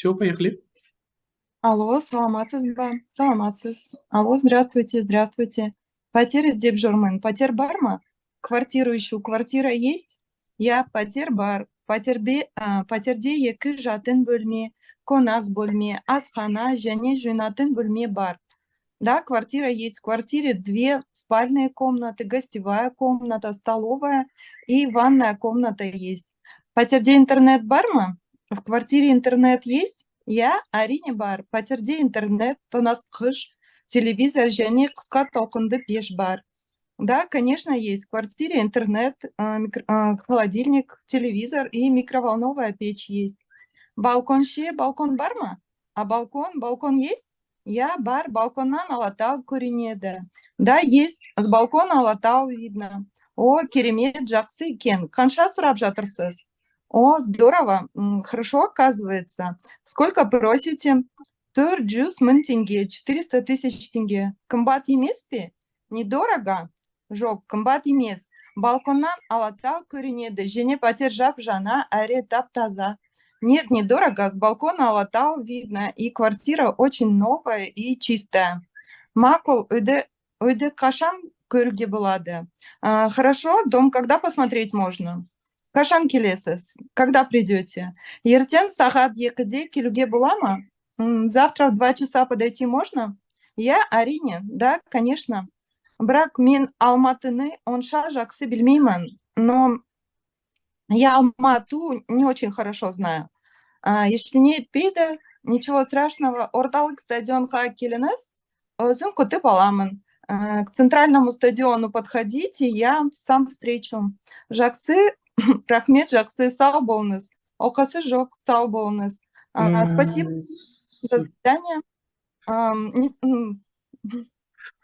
Все, поехали. Алло, саламатсыз ба? Саламатсыз. Алло, здравствуйте, здравствуйте. Пәтер іздеп жүрмін. Пәтер бар ма? Квартиру ищу. Квартира есть? Я пәтер бар. Пәтерде екі жатын бөлме, қонақ бөлме, асхана және жуынатын бөлме бар. Да, квартира есть. В квартире две спальные комнаты, гостевая комната, столовая и ванная комната есть. Пәтерде интернет бар ма? В квартире интернет есть? Я әрине бар. Пәтерде интернет, тоңазытқыш, телевизор және қысқа толқынды пеш бар. Да, конечно, есть. В квартире интернет, холодильник, телевизор и микроволновая печь есть. Балкон бар ма? А балкон есть? Я бар, балконнан Алатау көрінеді. Да, есть. С балкона Алатау видно. О, керемет, жақсы екен. Қанша сұрап жатырсыз? О, здорово. Хорошо, оказывается. Сколько просите? 400 000 тенге, 400 000 тенге. Қымбат емес пе? Недорого? Жоқ, қымбат емес. Балконнан Алатау көрінеді. Және пәтер жап-жаңа, әрі тап-таза. Нет, недорого. С балкона Алатау видно. И квартира очень новая и чистая. Макул, үйді қашан көруге болады? Хорошо, дом когда посмотреть можно? Қашан келесіз? Когда придете? Ертең сағат 2-де келуге бола ма? Завтра в 2 часа подойти можно? Я әрине, да, конечно. Бірақ мен Алматыны онша жақсы білмеймін. Но я Алмату не очень хорошо знаю. Ештеңе етпейді, ничего страшного. Орталық стадионға келіңіз, өзім күтіп аламын. К центральному стадиону подходите, я сам встречу. Жақсы, рахмет, жақсы, сау болыңыз. Оқасы жоқ, сау болыңыз. Спасибо, до Супер, свидания.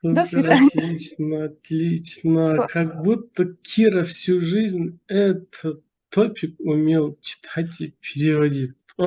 До свидания. отлично, отлично. Как будто Кира всю жизнь этот топик умел читать и переводить.